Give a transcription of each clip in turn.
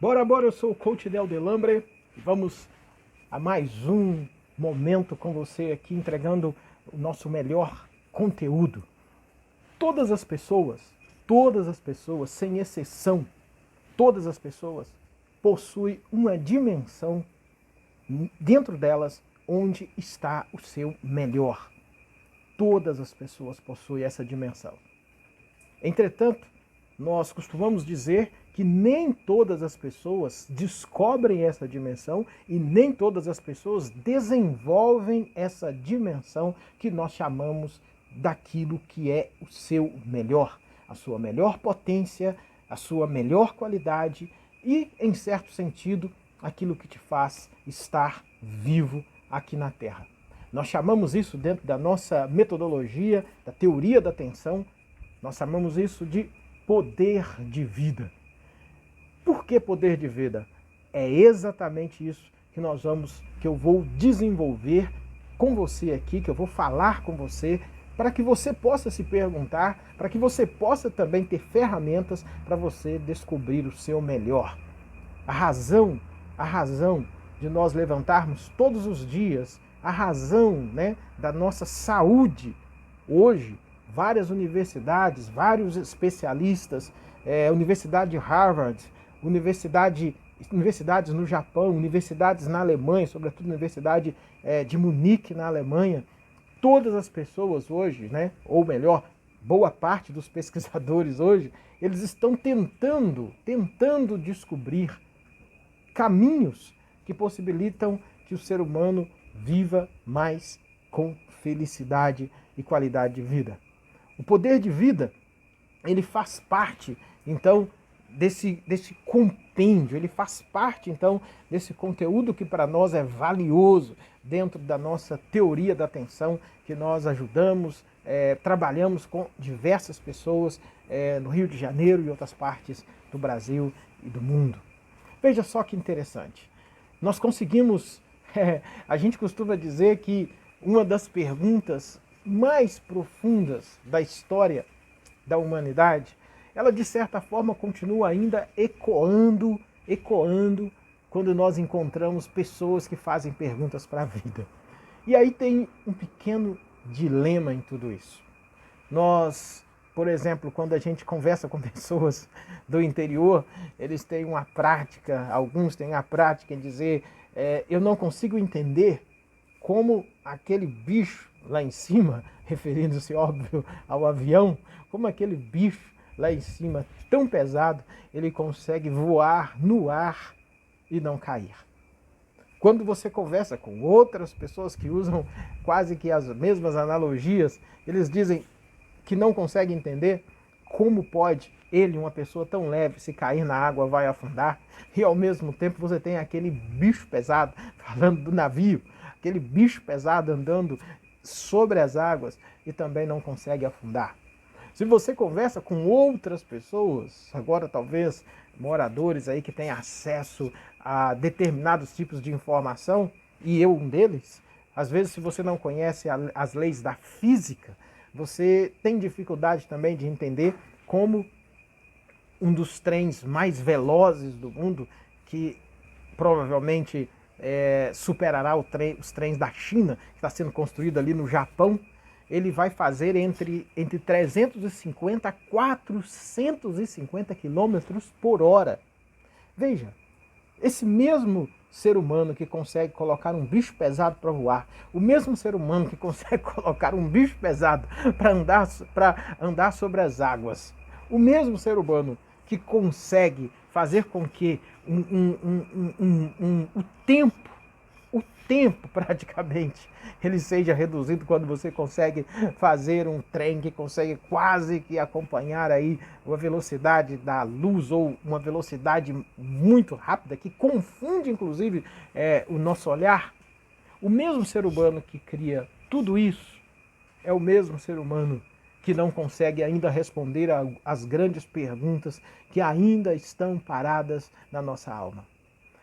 Bora, eu sou o coach Del Delambre e vamos a mais um momento com você aqui entregando o nosso melhor conteúdo. Todas as pessoas, sem exceção, todas as pessoas possuem uma dimensão dentro delas onde está o seu melhor. Todas as pessoas possuem essa dimensão. Entretanto, nós costumamos dizer que nem todas as pessoas descobrem essa dimensão e nem todas as pessoas desenvolvem essa dimensão que nós chamamos daquilo que é o seu melhor, a sua melhor potência, a sua melhor qualidade e, em certo sentido, aquilo que te faz estar vivo aqui na Terra. Nós chamamos isso dentro da nossa metodologia, da teoria da atenção, nós chamamos isso de poder de vida. Por que poder de vida? É exatamente isso que eu vou desenvolver com você aqui, que eu vou falar com você, para que você possa se perguntar, para que você possa também ter ferramentas para você descobrir o seu melhor. A razão de nós levantarmos todos os dias, a razão, da nossa saúde hoje, várias universidades, vários especialistas, Universidade de Harvard, universidades no Japão, universidades na Alemanha, sobretudo a Universidade de Munique, na Alemanha, todas as pessoas hoje, ou melhor, boa parte dos pesquisadores hoje, eles estão tentando descobrir caminhos que possibilitam que o ser humano viva mais com felicidade e qualidade de vida. O poder de vida, ele faz parte, então, desse compêndio, ele faz parte, então, desse conteúdo que para nós é valioso dentro da nossa teoria da atenção, que nós ajudamos, trabalhamos com diversas pessoas no Rio de Janeiro e outras partes do Brasil e do mundo. Veja só que interessante. Nós conseguimos, a gente costuma dizer que uma das perguntas mais profundas da história da humanidade, ela de certa forma continua ainda ecoando quando nós encontramos pessoas que fazem perguntas para a vida. E aí tem um pequeno dilema em tudo isso. Nós, por exemplo, quando a gente conversa com pessoas do interior, eles têm uma prática, alguns têm a prática em dizer, eu não consigo entender como aquele bicho lá em cima, referindo-se, óbvio, ao avião, como aquele bicho lá em cima, tão pesado, ele consegue voar no ar e não cair. Quando você conversa com outras pessoas que usam quase que as mesmas analogias, eles dizem que não conseguem entender como pode ele, uma pessoa tão leve, se cair na água vai afundar, e ao mesmo tempo você tem aquele bicho pesado, falando do navio, aquele bicho pesado andando sobre as águas e também não consegue afundar. Se você conversa com outras pessoas, agora talvez moradores aí que têm acesso a determinados tipos de informação, e eu um deles, às vezes se você não conhece as leis da física, você tem dificuldade também de entender como um dos trens mais velozes do mundo, que provavelmente superará os trens da China, que está sendo construído ali no Japão, ele vai fazer entre 350 a 450 quilômetros por hora. Veja, esse mesmo ser humano que consegue colocar um bicho pesado para voar, o mesmo ser humano que consegue colocar um bicho pesado para andar sobre as águas, o mesmo ser humano que consegue fazer com que o tempo praticamente ele seja reduzido quando você consegue fazer um trem que consegue quase que acompanhar aí uma velocidade da luz ou uma velocidade muito rápida que confunde inclusive o nosso olhar. O mesmo ser humano que cria tudo isso é o mesmo ser humano que não consegue ainda responder às grandes perguntas que ainda estão paradas na nossa alma.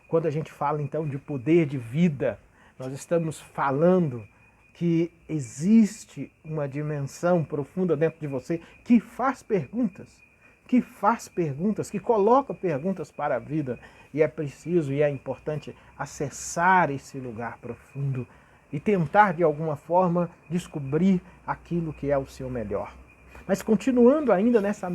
Quando a gente fala então de poder de vida, nós estamos falando que existe uma dimensão profunda dentro de você que faz perguntas, que faz perguntas, que coloca perguntas para a vida. E é preciso e é importante acessar esse lugar profundo e tentar, de alguma forma, descobrir aquilo que é o seu melhor. Mas continuando ainda nesse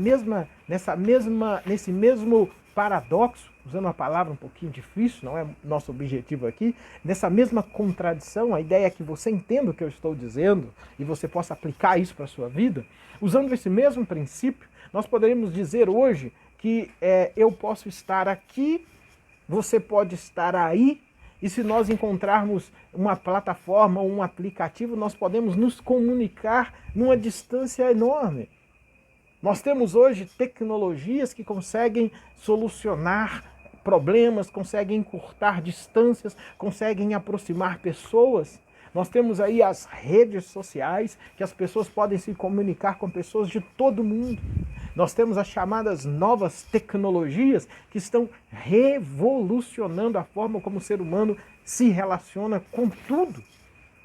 mesmo paradoxo, usando uma palavra um pouquinho difícil, não é nosso objetivo aqui, nessa mesma contradição, a ideia é que você entenda o que eu estou dizendo e você possa aplicar isso para a sua vida. Usando esse mesmo princípio, nós poderíamos dizer hoje que eu posso estar aqui, você pode estar aí, e se nós encontrarmos uma plataforma ou um aplicativo, nós podemos nos comunicar numa distância enorme. Nós temos hoje tecnologias que conseguem solucionar problemas, conseguem encurtar distâncias, conseguem aproximar pessoas. Nós temos aí as redes sociais, que as pessoas podem se comunicar com pessoas de todo mundo. Nós temos as chamadas novas tecnologias que estão revolucionando a forma como o ser humano se relaciona com tudo.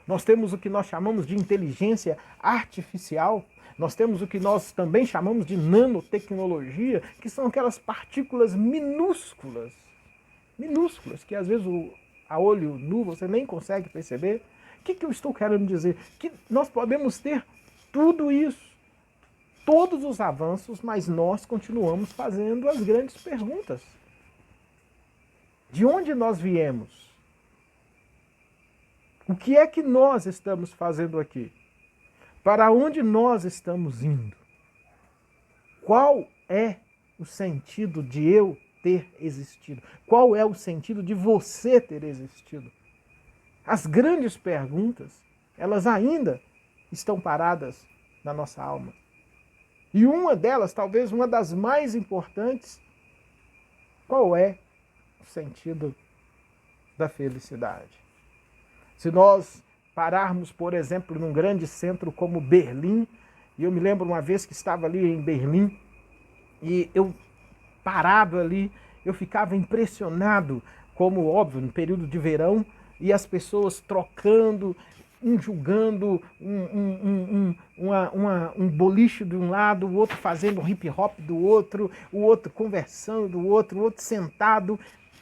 Nós temos o que nós chamamos de inteligência artificial. Nós temos o que nós também chamamos de nanotecnologia, que são aquelas partículas minúsculas, que às vezes a olho nu você nem consegue perceber. O que eu estou querendo dizer? Que nós podemos ter tudo isso, todos os avanços, mas nós continuamos fazendo as grandes perguntas. De onde nós viemos? O que é que nós estamos fazendo aqui? Para onde nós estamos indo? Qual é o sentido de eu ter existido? Qual é o sentido de você ter existido? As grandes perguntas, elas ainda estão paradas na nossa alma. E uma delas, talvez uma das mais importantes, qual é o sentido da felicidade? Se nós pararmos, por exemplo, num grande centro como Berlim, e eu me lembro uma vez que estava ali em Berlim, e eu parado ali, eu ficava impressionado, como óbvio, no período de verão, e as pessoas trocando, um julgando um boliche de um lado, o outro fazendo um hip hop do outro, o outro conversando do outro, o outro sentado,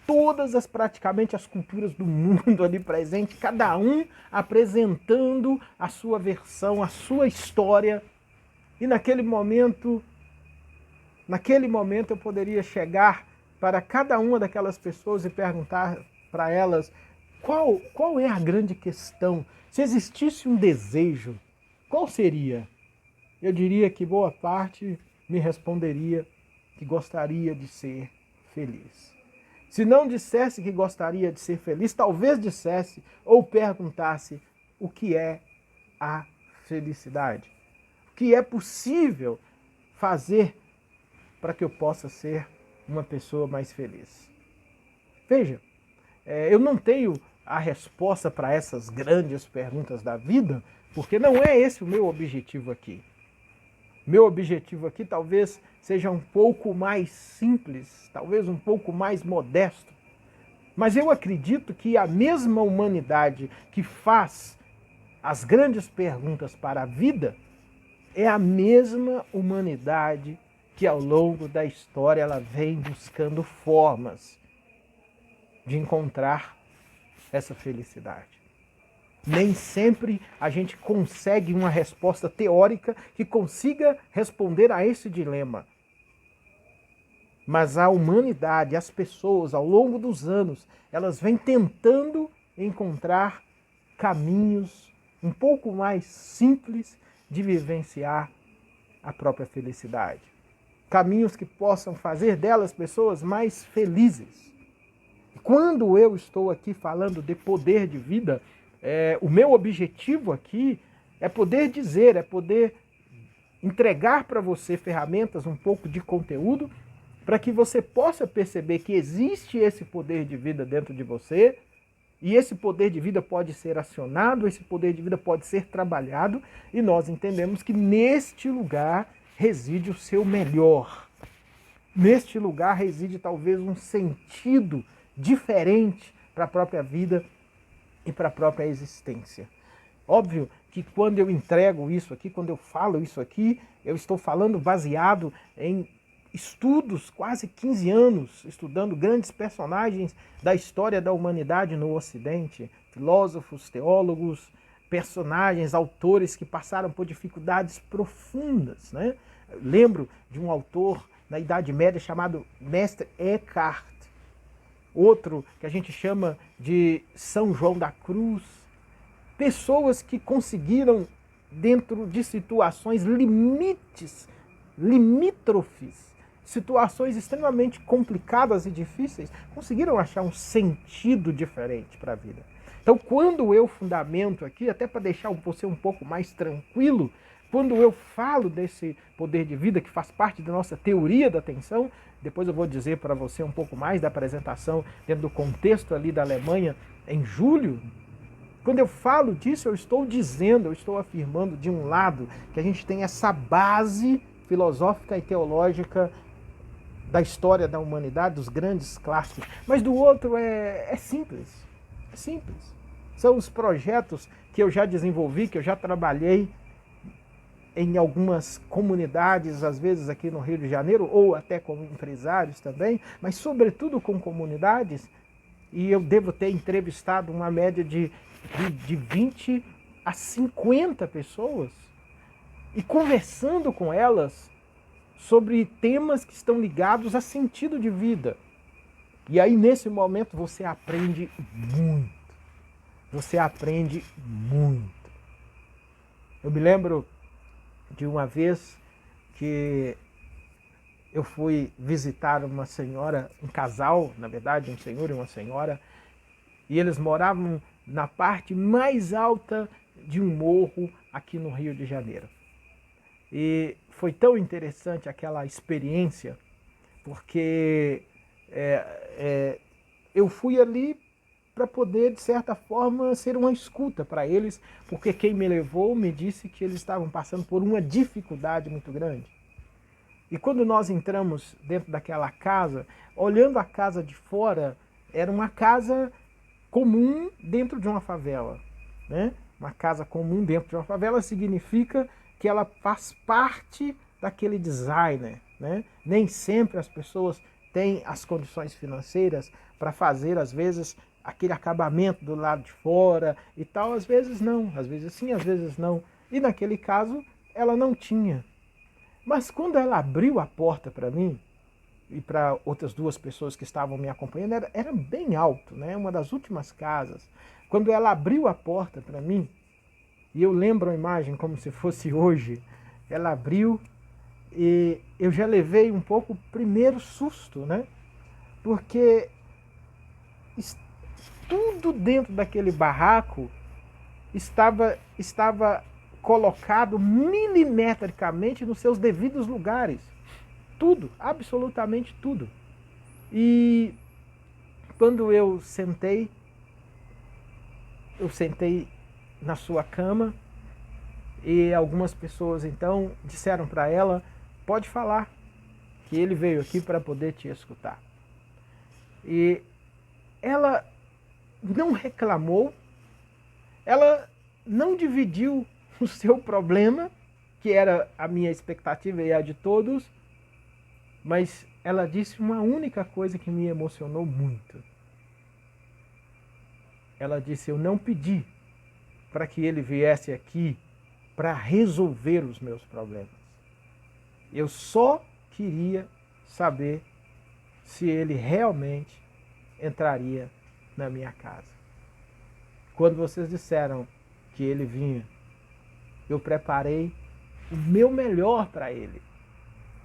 todas praticamente as culturas do mundo ali presente, cada um apresentando a sua versão, a sua história. E naquele momento eu poderia chegar para cada uma daquelas pessoas e perguntar para elas qual é a grande questão. Se existisse um desejo, qual seria? Eu diria que boa parte me responderia que gostaria de ser feliz. Se não dissesse que gostaria de ser feliz, talvez dissesse ou perguntasse o que é a felicidade. O que é possível fazer para que eu possa ser uma pessoa mais feliz. Veja, eu não tenho a resposta para essas grandes perguntas da vida, porque não é esse o meu objetivo aqui. Meu objetivo aqui talvez seja um pouco mais simples, talvez um pouco mais modesto. Mas eu acredito que a mesma humanidade que faz as grandes perguntas para a vida é a mesma humanidade que ao longo da história ela vem buscando formas de encontrar essa felicidade. Nem sempre a gente consegue uma resposta teórica que consiga responder a esse dilema. Mas a humanidade, as pessoas, ao longo dos anos, elas vêm tentando encontrar caminhos um pouco mais simples de vivenciar a própria felicidade. Caminhos que possam fazer delas pessoas mais felizes. Quando eu estou aqui falando de poder de vida, o meu objetivo aqui é poder dizer, é poder entregar para você ferramentas, um pouco de conteúdo, para que você possa perceber que existe esse poder de vida dentro de você, e esse poder de vida pode ser acionado, esse poder de vida pode ser trabalhado, e nós entendemos que neste lugar reside o seu melhor. Neste lugar reside talvez um sentido diferente para a própria vida e para a própria existência. Óbvio que quando eu entrego isso aqui, quando eu falo isso aqui, eu estou falando baseado em estudos, quase 15 anos, estudando grandes personagens da história da humanidade no Ocidente, filósofos, teólogos, personagens, autores que passaram por dificuldades profundas, né? Eu lembro de um autor na Idade Média chamado Mestre Eckhart, outro que a gente chama de São João da Cruz, pessoas que conseguiram, dentro de situações limítrofes, situações extremamente complicadas e difíceis, conseguiram achar um sentido diferente para a vida. Então, quando eu fundamento aqui, até para deixar você um pouco mais tranquilo, quando eu falo desse poder de vida que faz parte da nossa teoria da atenção, depois eu vou dizer para você um pouco mais da apresentação dentro do contexto ali da Alemanha em julho. Quando eu falo disso, eu estou dizendo, eu estou afirmando de um lado que a gente tem essa base filosófica e teológica da história da humanidade, dos grandes clássicos, mas do outro é simples. É simples. São os projetos que eu já desenvolvi, que eu já trabalhei em algumas comunidades, às vezes aqui no Rio de Janeiro, ou até como empresários também, mas sobretudo com comunidades, e eu devo ter entrevistado uma média de 20 a 50 pessoas, e conversando com elas sobre temas que estão ligados a sentido de vida. E aí, nesse momento, você aprende muito. Você aprende muito. Eu me lembro de uma vez que eu fui visitar uma senhora, um casal, na verdade, um senhor e uma senhora, e eles moravam na parte mais alta de um morro aqui no Rio de Janeiro. E foi tão interessante aquela experiência, porque eu fui ali para poder, de certa forma, ser uma escuta para eles, porque quem me levou me disse que eles estavam passando por uma dificuldade muito grande. E quando nós entramos dentro daquela casa, olhando a casa de fora, era uma casa comum dentro de uma favela, né? Uma casa comum dentro de uma favela significa que ela faz parte daquele designer, né? Nem sempre as pessoas têm as condições financeiras para fazer, às vezes, aquele acabamento do lado de fora e tal, às vezes não, às vezes sim, às vezes não. E naquele caso, ela não tinha. Mas quando ela abriu a porta para mim, e para outras duas pessoas que estavam me acompanhando, era bem alto, né? Uma das últimas casas. Quando ela abriu a porta para mim, e eu lembro a imagem como se fosse hoje, ela abriu e eu já levei um pouco o primeiro susto, né? Porque tudo dentro daquele barraco estava colocado milimetricamente nos seus devidos lugares. Tudo, absolutamente tudo. E quando eu sentei na sua cama e algumas pessoas então disseram para ela, pode falar, que ele veio aqui para poder te escutar. E ela não reclamou, ela não dividiu o seu problema, que era a minha expectativa e a de todos, mas ela disse uma única coisa que me emocionou muito. Ela disse, eu não pedi para que ele viesse aqui para resolver os meus problemas. Eu só queria saber se ele realmente entraria na minha casa. Quando vocês disseram que ele vinha, eu preparei o meu melhor para ele.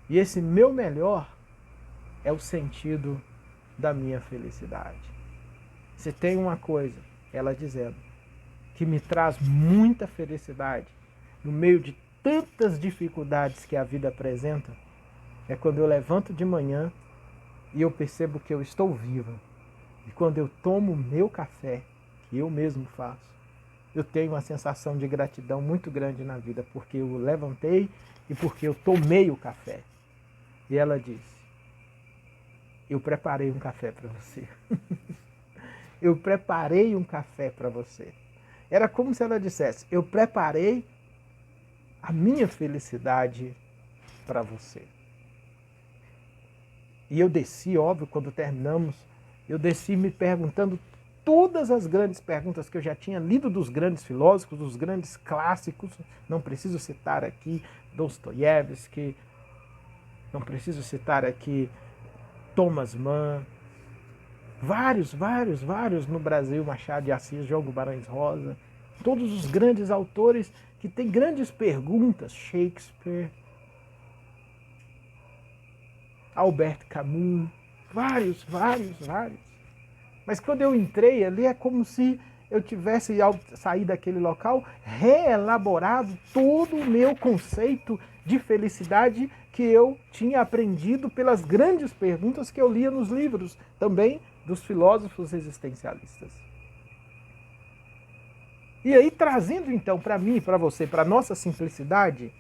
E esse meu melhor é o sentido da minha felicidade. Se tem uma coisa, ela dizendo, que me traz muita felicidade no meio de tantas dificuldades que a vida apresenta, é quando eu levanto de manhã e eu percebo que eu estou viva. E quando eu tomo o meu café, que eu mesmo faço, eu tenho uma sensação de gratidão muito grande na vida, porque eu levantei e porque eu tomei o café. E ela disse, eu preparei um café para você. Eu preparei um café para você. Era como se ela dissesse, eu preparei a minha felicidade para você. E eu desci, óbvio, quando terminamos, eu desci me perguntando todas as grandes perguntas que eu já tinha lido dos grandes filósofos, dos grandes clássicos. Não preciso citar aqui Dostoiévski, não preciso citar aqui Thomas Mann, vários no Brasil, Machado de Assis, João Guimarães Rosa, todos os grandes autores que têm grandes perguntas, Shakespeare, Albert Camus, vários. Mas quando eu entrei ali, é como se eu tivesse, ao sair daquele local, reelaborado todo o meu conceito de felicidade que eu tinha aprendido pelas grandes perguntas que eu lia nos livros, também dos filósofos existencialistas. E aí, trazendo então para mim e para você, para a nossa simplicidade,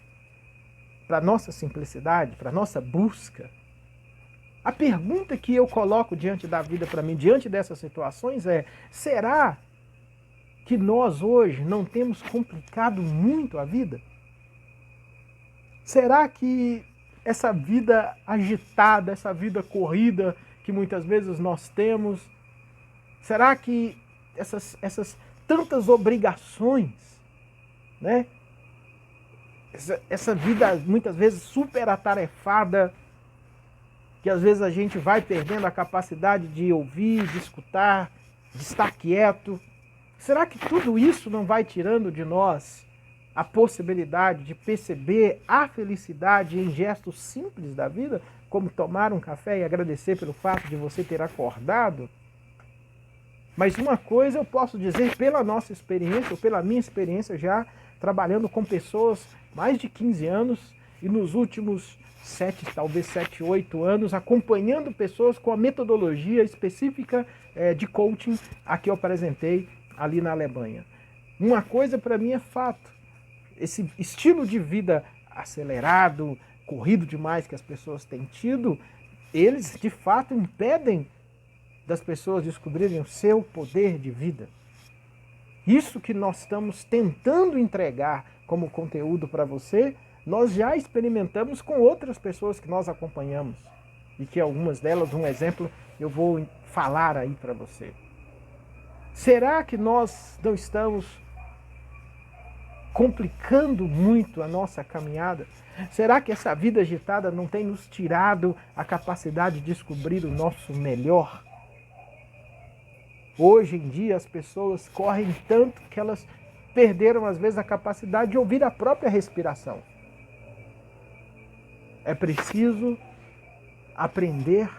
para a nossa busca, a pergunta que eu coloco diante da vida para mim, diante dessas situações é: será que nós hoje não temos complicado muito a vida? Será que essa vida agitada, essa vida corrida que muitas vezes nós temos, será que essas tantas obrigações, né? Essa vida muitas vezes super atarefada, que às vezes a gente vai perdendo a capacidade de ouvir, de escutar, de estar quieto. Será que tudo isso não vai tirando de nós a possibilidade de perceber a felicidade em gestos simples da vida, como tomar um café e agradecer pelo fato de você ter acordado? Mas uma coisa eu posso dizer pela nossa experiência, ou pela minha experiência já trabalhando com pessoas mais de 15 anos e nos últimos 7, 8 anos, acompanhando pessoas com a metodologia específica de coaching a que eu apresentei ali na Alemanha. Uma coisa para mim é fato: esse estilo de vida acelerado, corrido demais que as pessoas têm tido, eles de fato impedem das pessoas descobrirem o seu poder de vida. Isso que nós estamos tentando entregar como conteúdo para você, nós já experimentamos com outras pessoas que nós acompanhamos. E que algumas delas, um exemplo, eu vou falar aí para você. Será que nós não estamos complicando muito a nossa caminhada? Será que essa vida agitada não tem nos tirado a capacidade de descobrir o nosso melhor? Hoje em dia as pessoas correm tanto que elas perderam às vezes a capacidade de ouvir a própria respiração. É preciso aprender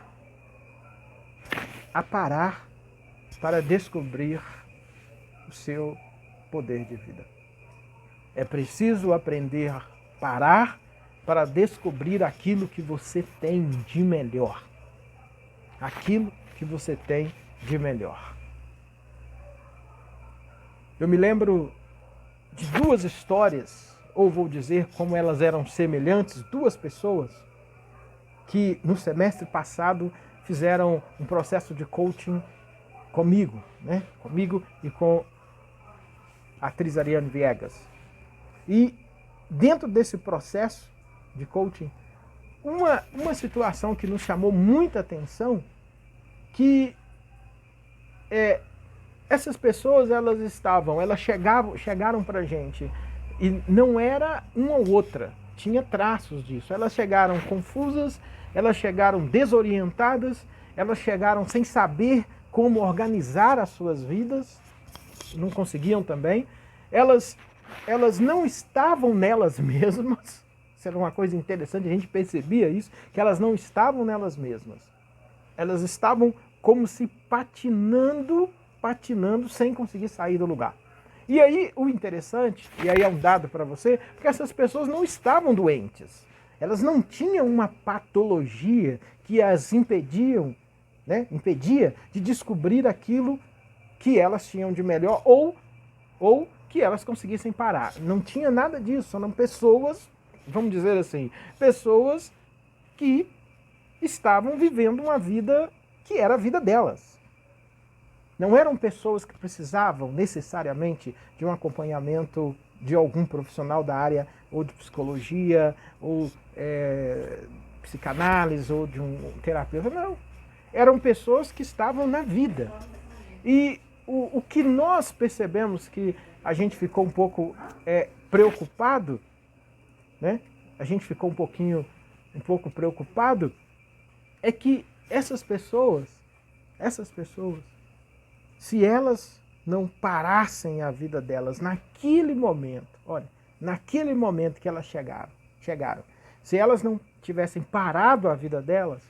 a parar para descobrir o seu poder de vida. É preciso aprender a parar para descobrir aquilo que você tem de melhor. Aquilo que você tem de melhor. Eu me lembro de duas histórias, ou vou dizer como elas eram semelhantes, duas pessoas que no semestre passado fizeram um processo de coaching comigo, né? Comigo e com a atriz Ariane Viegas. E dentro desse processo de coaching, uma situação que nos chamou muita atenção, que essas pessoas elas chegaram pra gente e não era uma ou outra, tinha traços disso. Elas chegaram confusas, elas chegaram desorientadas, elas chegaram sem saber como organizar as suas vidas, não conseguiam também. Elas não estavam nelas mesmas. Isso era uma coisa interessante, a gente percebia isso, que elas não estavam nelas mesmas. Elas estavam como se patinando sem conseguir sair do lugar. E aí o interessante, e aí é um dado para você, porque essas pessoas não estavam doentes. Elas não tinham uma patologia que as impedia de descobrir aquilo que elas tinham de melhor ou que elas conseguissem parar. Não tinha nada disso, eram pessoas, vamos dizer assim, pessoas que estavam vivendo uma vida que era a vida delas. Não eram pessoas que precisavam necessariamente de um acompanhamento de algum profissional da área ou de psicologia ou psicanálise ou de um terapeuta, não. Eram pessoas que estavam na vida. E o que nós percebemos que a gente ficou um pouco preocupado, né? A gente ficou um pouco preocupado, é que essas pessoas, se elas não parassem a vida delas naquele momento, olha, naquele momento que elas chegaram, se elas não tivessem parado a vida delas,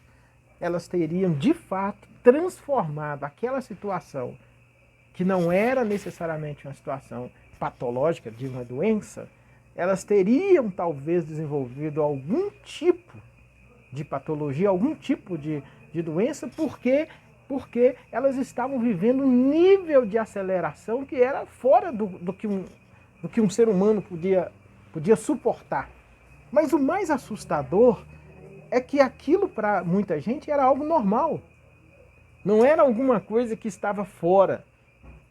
elas teriam de fato transformado aquela situação, que não era necessariamente uma situação patológica de uma doença, elas teriam talvez desenvolvido algum tipo de patologia, algum tipo de doença, porque elas estavam vivendo um nível de aceleração que era fora do que um ser humano podia suportar. Mas o mais assustador é que aquilo para muita gente era algo normal. Não era alguma coisa que estava fora.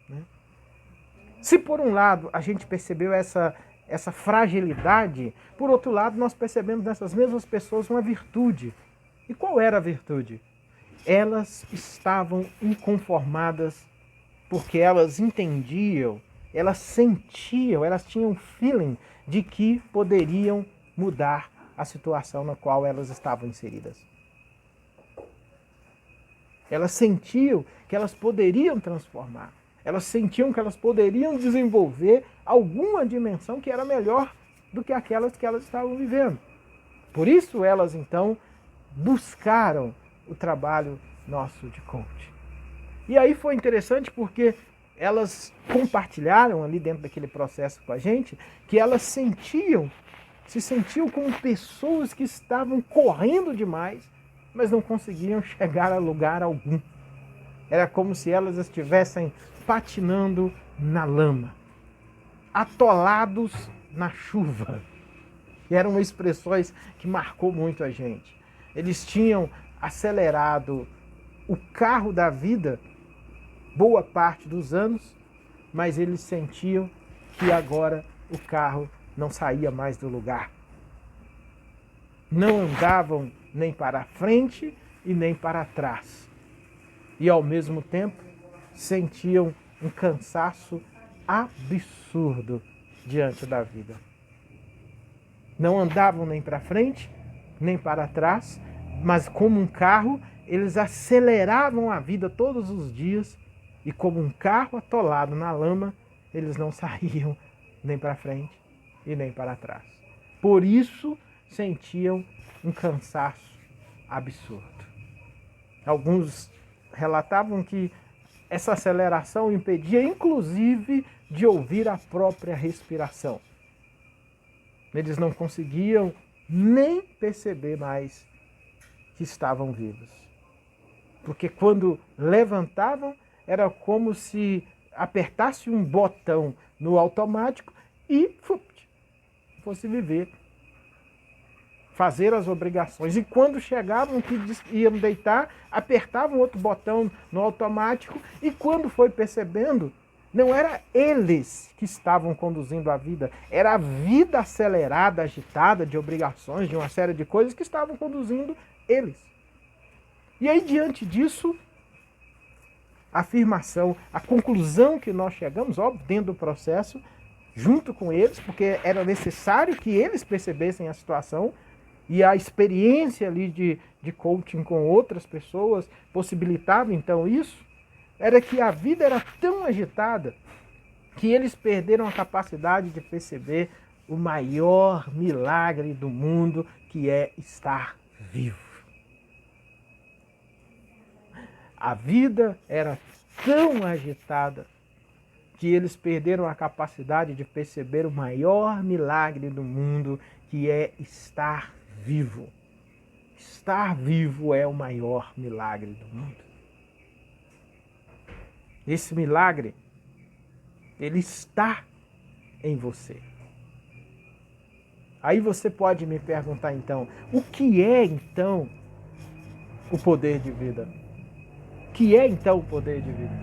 Né? Se por um lado a gente percebeu essa fragilidade, por outro lado nós percebemos nessas mesmas pessoas uma virtude. E qual era a virtude? Elas estavam inconformadas porque elas entendiam, elas sentiam, elas tinham um feeling de que poderiam mudar a situação na qual elas estavam inseridas. Elas sentiam que elas poderiam transformar. Elas sentiam que elas poderiam desenvolver alguma dimensão que era melhor do que aquelas que elas estavam vivendo. Por isso elas então buscaram o trabalho nosso de coach. E aí foi interessante porque elas compartilharam ali dentro daquele processo com a gente que elas se sentiam como pessoas que estavam correndo demais, mas não conseguiam chegar a lugar algum. Era como se elas estivessem patinando na lama, atolados na chuva. E eram expressões que marcou muito a gente. Eles tinham acelerado o carro da vida boa parte dos anos, mas eles sentiam que agora o carro não saía mais do lugar. Não andavam nem para frente e nem para trás. E ao mesmo tempo sentiam um cansaço absurdo diante da vida. Não andavam nem para frente, nem para trás, mas como um carro, eles aceleravam a vida todos os dias e como um carro atolado na lama, eles não saíam nem para frente e nem para trás. Por isso sentiam um cansaço absurdo. Alguns relatavam que essa aceleração impedia, inclusive, de ouvir a própria respiração. Eles não conseguiam nem perceber mais que estavam vivos. Porque quando levantavam, era como se apertasse um botão no automático e fosse viver, fazer as obrigações. E quando chegavam que iam deitar, apertavam outro botão no automático e quando foi percebendo, não era eles que estavam conduzindo a vida, era a vida acelerada, agitada, de obrigações, de uma série de coisas que estavam conduzindo eles. E aí, diante disso, a afirmação, a conclusão que nós chegamos, óbvio, dentro do processo, junto com eles, porque era necessário que eles percebessem a situação, e a experiência ali de coaching com outras pessoas possibilitava então isso, era que a vida era tão agitada que eles perderam a capacidade de perceber o maior milagre do mundo, que é estar vivo. A vida era tão agitada que eles perderam a capacidade de perceber o maior milagre do mundo, que é estar vivo. Estar vivo é o maior milagre do mundo. Esse milagre, ele está em você. Aí você pode me perguntar então, o que é então o poder de vida? O que é então o poder de vida?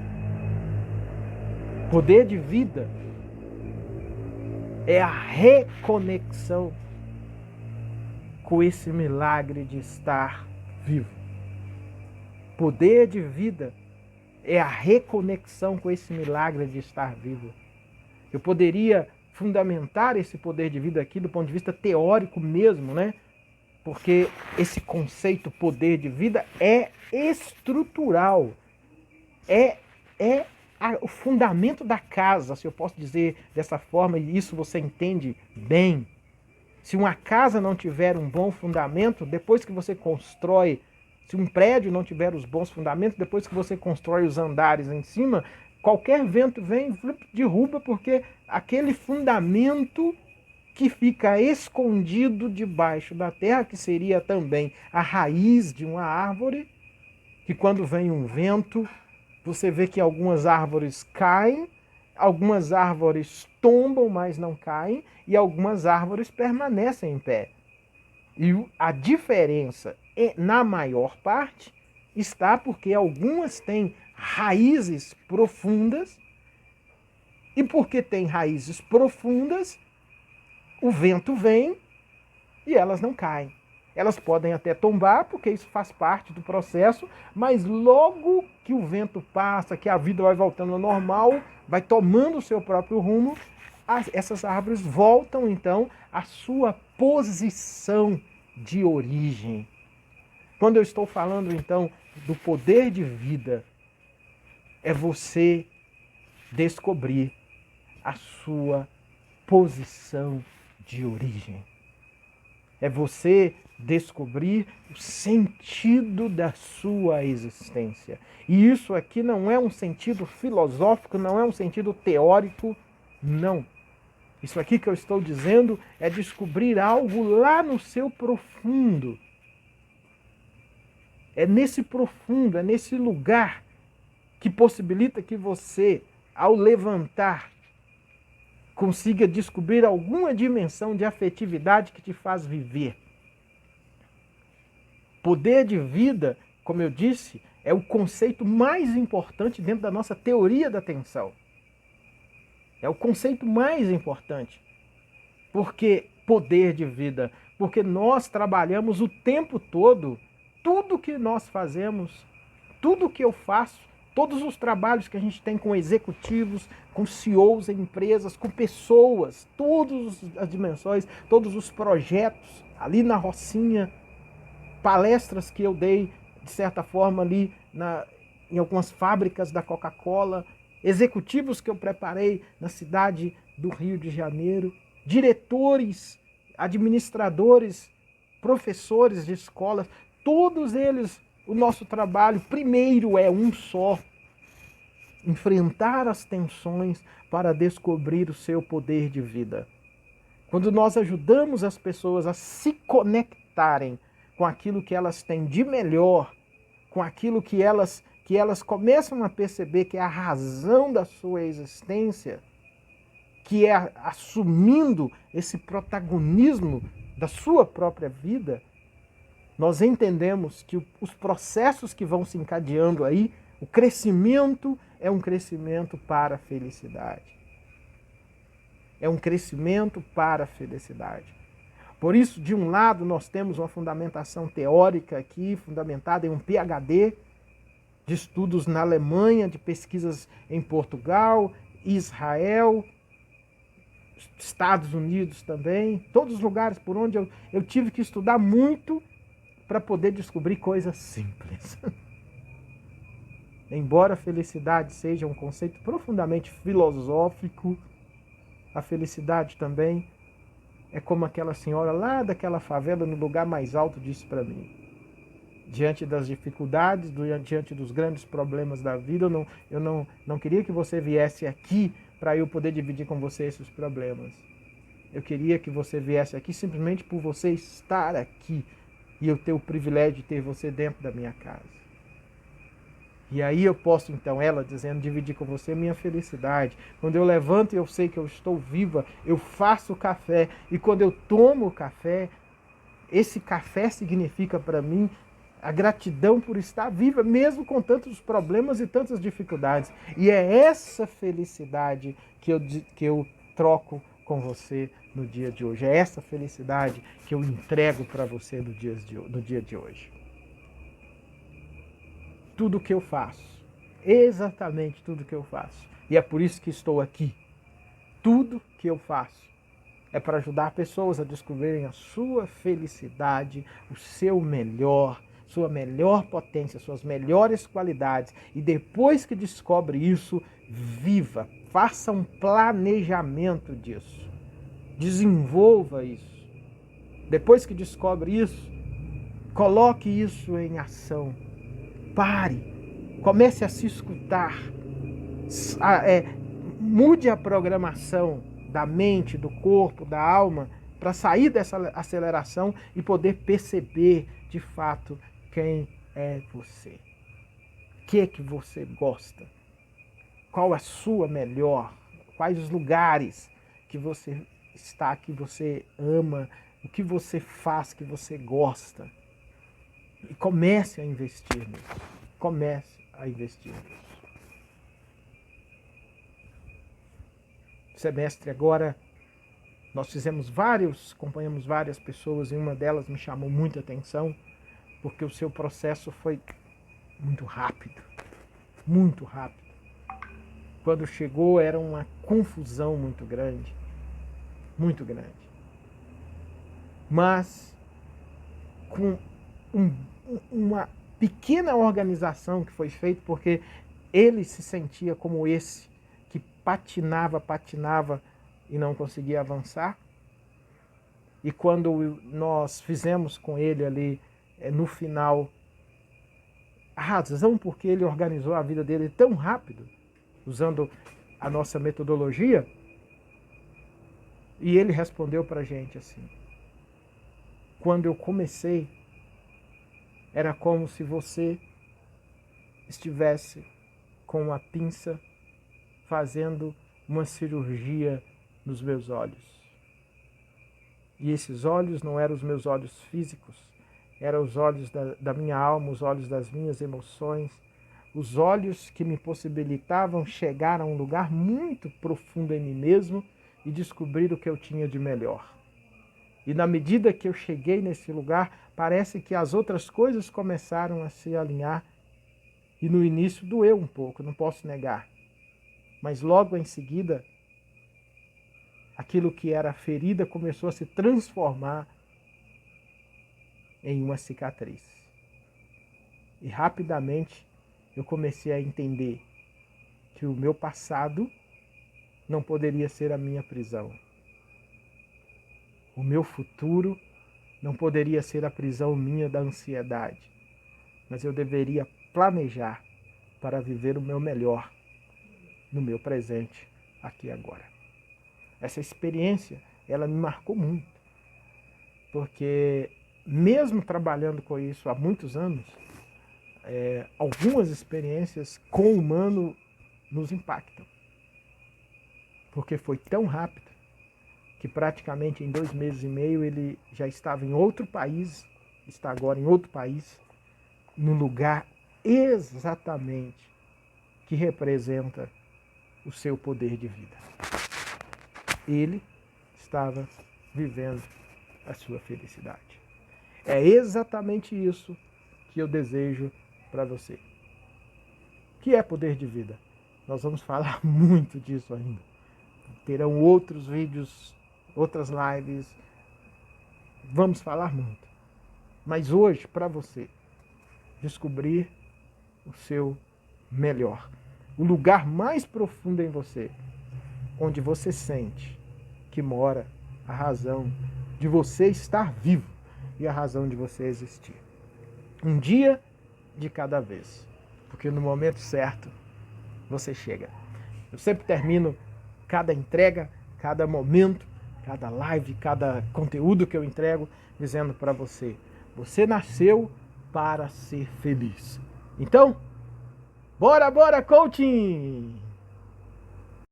Poder de vida é a reconexão com esse milagre de estar vivo. Poder de vida é a reconexão com esse milagre de estar vivo. Eu poderia fundamentar esse poder de vida aqui do ponto de vista teórico mesmo, né? Porque esse conceito poder de vida é estrutural. É o fundamento da casa, se eu posso dizer dessa forma, e isso você entende bem. Se uma casa não tiver um bom fundamento, depois que você constrói, se um prédio não tiver os bons fundamentos, depois que você constrói os andares em cima, qualquer vento vem, derruba, porque aquele fundamento que fica escondido debaixo da terra, que seria também a raiz de uma árvore, que quando vem um vento, você vê que algumas árvores caem, algumas árvores tombam, mas não caem, e algumas árvores permanecem em pé. E a diferença, na maior parte, está porque algumas têm raízes profundas, e porque têm raízes profundas, o vento vem e elas não caem. Elas podem até tombar, porque isso faz parte do processo, mas logo que o vento passa, que a vida vai voltando ao normal, vai tomando o seu próprio rumo, essas árvores voltam então à sua posição de origem. Quando eu estou falando então do poder de vida, é você descobrir a sua posição de origem. É você descobrir o sentido da sua existência. E isso aqui não é um sentido filosófico, não é um sentido teórico, não. Isso aqui que eu estou dizendo é descobrir algo lá no seu profundo. É nesse profundo, é nesse lugar que possibilita que você, ao levantar, consiga descobrir alguma dimensão de afetividade que te faz viver. Poder de vida, como eu disse, é o conceito mais importante dentro da nossa teoria da atenção. É o conceito mais importante. Porque poder de vida, porque nós trabalhamos o tempo todo, tudo que nós fazemos, tudo que eu faço, todos os trabalhos que a gente tem com executivos, com CEOs em empresas, com pessoas, todas as dimensões, todos os projetos, ali na Rocinha, palestras que eu dei, de certa forma, ali em algumas fábricas da Coca-Cola, executivos que eu preparei na cidade do Rio de Janeiro, diretores, administradores, professores de escolas, todos eles, o nosso trabalho primeiro é um só: enfrentar as tensões para descobrir o seu poder de vida. Quando nós ajudamos as pessoas a se conectarem com aquilo que elas têm de melhor, com aquilo que elas começam a perceber que é a razão da sua existência, que é assumindo esse protagonismo da sua própria vida, nós entendemos que os processos que vão se encadeando aí, o crescimento é um crescimento para a felicidade. É um crescimento para a felicidade. Por isso, de um lado, nós temos uma fundamentação teórica aqui, fundamentada em um PhD, de estudos na Alemanha, de pesquisas em Portugal, Israel, Estados Unidos também, todos os lugares por onde eu tive que estudar muito para poder descobrir coisas simples. Embora a felicidade seja um conceito profundamente filosófico, a felicidade também é como aquela senhora lá daquela favela no lugar mais alto disse para mim. Diante das dificuldades, diante dos grandes problemas da vida, eu não queria que você viesse aqui para eu poder dividir com você esses problemas. Eu queria que você viesse aqui simplesmente por você estar aqui e eu ter o privilégio de ter você dentro da minha casa. E aí eu posso, então, ela dizendo, dividir com você a minha felicidade. Quando eu levanto e eu sei que eu estou viva, eu faço café. E quando eu tomo o café, esse café significa para mim a gratidão por estar viva, mesmo com tantos problemas e tantas dificuldades. E é essa felicidade que eu troco com você no dia de hoje. É essa felicidade que eu entrego para você no dia de hoje. Tudo que eu faço, exatamente tudo que eu faço, e é por isso que estou aqui. Tudo que eu faço é para ajudar pessoas a descobrirem a sua felicidade, o seu melhor, sua melhor potência, suas melhores qualidades. E depois que descobre isso, viva, faça um planejamento disso. Desenvolva isso. Depois que descobre isso, coloque isso em ação. Pare, comece a se escutar. Mude a programação da mente, do corpo, da alma, para sair dessa aceleração e poder perceber de fato quem é você. O que você gosta? Qual a sua melhor? Quais os lugares que você está, que você ama? O que você faz, que você gosta? E comece a investir nisso. Comece a investir nisso. Semestre agora, nós acompanhamos várias pessoas e uma delas me chamou muita atenção, porque o seu processo foi muito rápido, muito rápido. Quando chegou era uma confusão muito grande, muito grande. Mas com uma pequena organização que foi feita, porque ele se sentia como esse, que patinava e não conseguia avançar. E quando nós fizemos com ele ali, no final, a razão porque ele organizou a vida dele tão rápido, usando a nossa metodologia, e ele respondeu para a gente assim: quando eu comecei, era como se você estivesse com uma pinça fazendo uma cirurgia nos meus olhos. E esses olhos não eram os meus olhos físicos, eram os olhos da minha alma, os olhos das minhas emoções, os olhos que me possibilitavam chegar a um lugar muito profundo em mim mesmo e descobrir o que eu tinha de melhor. E na medida que eu cheguei nesse lugar, parece que as outras coisas começaram a se alinhar. E no início doeu um pouco, não posso negar. Mas logo em seguida, aquilo que era ferida começou a se transformar em uma cicatriz. E rapidamente eu comecei a entender que o meu passado não poderia ser a minha prisão. O meu futuro não poderia ser a prisão minha da ansiedade. Mas eu deveria planejar para viver o meu melhor no meu presente, aqui e agora. Essa experiência, ela me marcou muito, porque mesmo trabalhando com isso há muitos anos, algumas experiências com o humano nos impactam, porque foi tão rápido que praticamente em 2 meses e meio ele já estava em outro país, está agora em outro país, no lugar exatamente que representa o seu poder de vida. Ele estava vivendo a sua felicidade. É exatamente isso que eu desejo para você. O que é poder de vida? Nós vamos falar muito disso ainda. Terão outros vídeos, outras lives. Vamos falar muito. Mas hoje, para você descobrir o seu melhor, o lugar mais profundo em você, onde você sente que mora a razão de você estar vivo e a razão de você existir. Um dia de cada vez, porque no momento certo você chega. Eu sempre termino cada entrega, cada momento, cada live, cada conteúdo que eu entrego, dizendo para você: você nasceu para ser feliz. Então, bora, coaching!